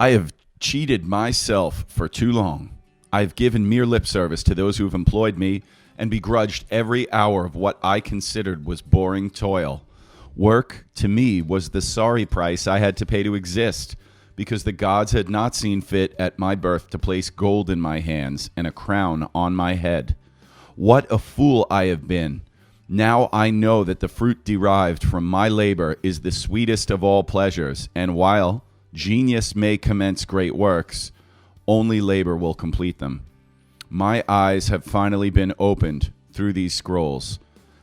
I have cheated myself for too long. I have given mere lip service to those who have employed me and begrudged every hour of what I considered was boring toil. Work, to me, was the sorry price I had to pay to exist, because the gods had not seen fit at my birth to place gold in my hands and a crown on my head. What a fool I have been! Now I know that the fruit derived from my labor is the sweetest of all pleasures, and while genius may commence great works, only labor will complete them. My eyes have finally been opened through these scrolls.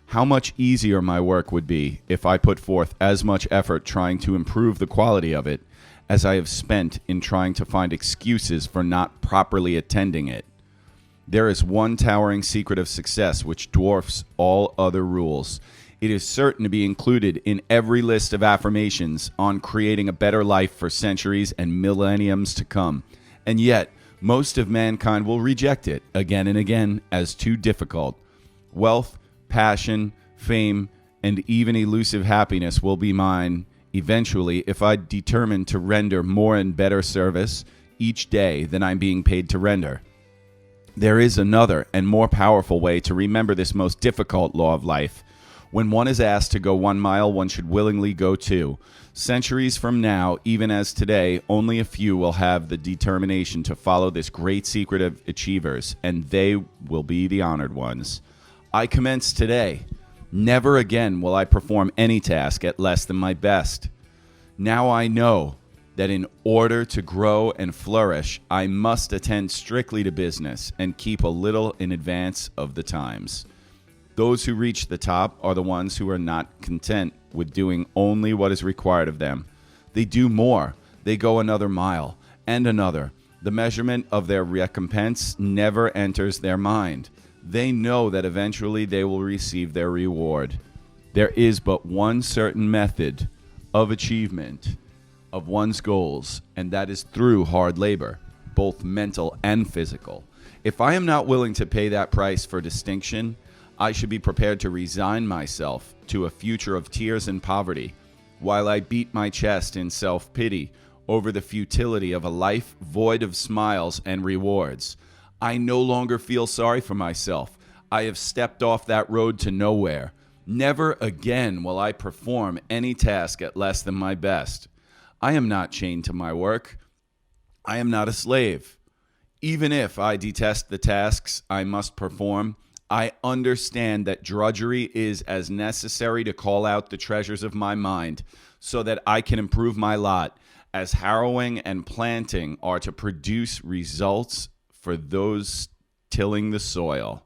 How much easier my work would be if I put forth as much effort trying to improve the quality of it as I have spent in trying to find excuses for not properly attending it. There is one towering secret of success which dwarfs all other rules. It is certain to be included in every list of affirmations on creating a better life for centuries and millenniums to come. And yet, most of mankind will reject it again and again as too difficult. Wealth, passion, fame, and even elusive happiness will be mine eventually if I determine to render more and better service each day than I'm being paid to render. There is another and more powerful way to remember this most difficult law of life. When one is asked to go 1 mile, one should willingly go 2. Centuries from now, even as today, only a few will have the determination to follow this great secret of achievers, and they will be the honored ones. I commence today. Never again will I perform any task at less than my best. Now I know that in order to grow and flourish, I must attend strictly to business and keep a little in advance of the times. Those who reach the top are the ones who are not content with doing only what is required of them. They do more. They go another mile and another. The measurement of their recompense never enters their mind. They know that eventually they will receive their reward. There is but one certain method of achievement of one's goals, and that is through hard labor, both mental and physical. If I am not willing to pay that price for distinction, I should be prepared to resign myself to a future of tears and poverty, while I beat my chest in self-pity over the futility of a life void of smiles and rewards. I no longer feel sorry for myself. I have stepped off that road to nowhere. Never again will I perform any task at less than my best. I am not chained to my work. I am not a slave. Even if I detest the tasks I must perform, I understand that drudgery is as necessary to call out the treasures of my mind so that I can improve my lot as harrowing and planting are to produce results for those tilling the soil.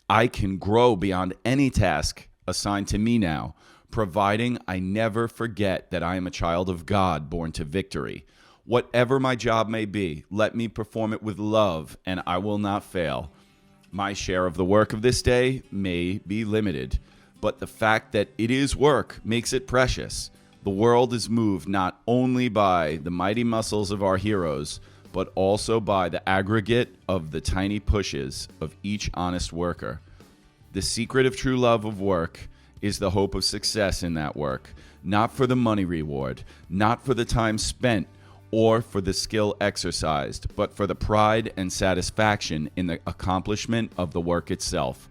I can grow beyond any task assigned to me now, providing I never forget that I am a child of God born to victory. Whatever my job may be, let me perform it with love, and I will not fail. My share of the work of this day may be limited, but the fact that it is work makes it precious. The world is moved not only by the mighty muscles of our heroes, but also by the aggregate of the tiny pushes of each honest worker. The secret of true love of work is the hope of success in that work, not for the money reward, not for the time spent, or for the skill exercised, but for the pride and satisfaction in the accomplishment of the work itself.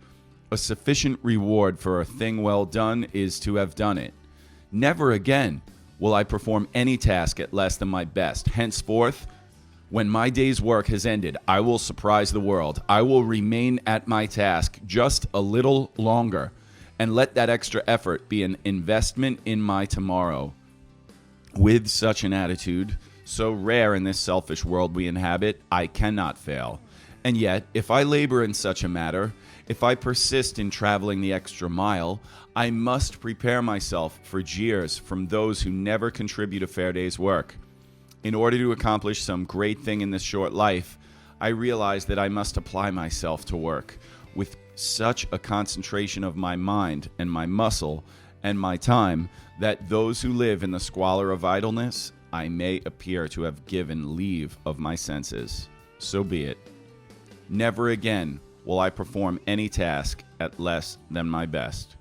A sufficient reward for a thing well done is to have done it. Never again will I perform any task at less than my best. Henceforth, when my day's work has ended, I will surprise the world. I will remain at my task just a little longer, and let that extra effort be an investment in my tomorrow. With such an attitude, so rare in this selfish world we inhabit, I cannot fail. And yet, if I labor in such a matter, if I persist in traveling the extra mile, I must prepare myself for jeers from those who never contribute a fair day's work. In order to accomplish some great thing in this short life, I realize that I must apply myself to work with such a concentration of my mind and my muscle and my time that those who live in the squalor of idleness, I may appear to have given leave of my senses. So be it. Never again will I perform any task at less than my best.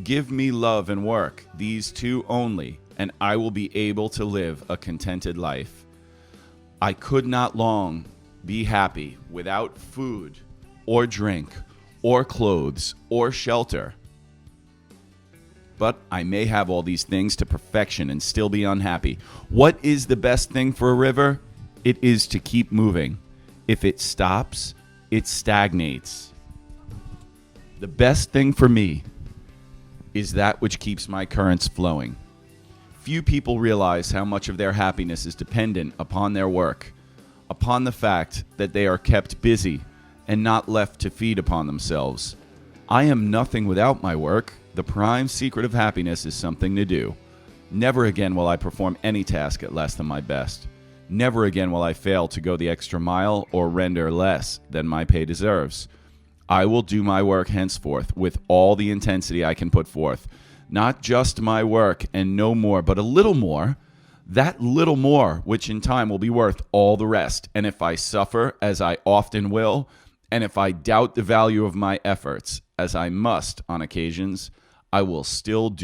Give me love and work, these two only, and I will be able to live a contented life. I could not long be happy without food or drink or clothes or shelter. But I may have all these things to perfection and still be unhappy. What is the best thing for a river? It is to keep moving. If it stops, it stagnates. The best thing for me is that which keeps my currents flowing. Few people realize how much of their happiness is dependent upon their work, upon the fact that they are kept busy and not left to feed upon themselves. I am nothing without my work. The prime secret of happiness is something to do. Never again will I perform any task at less than my best. Never again will I fail to go the extra mile or render less than my pay deserves. I will do my work henceforth with all the intensity I can put forth. Not just my work and no more, but a little more. That little more, which in time will be worth all the rest. And if I suffer, as I often will, and if I doubt the value of my efforts, as I must on occasions, I will still do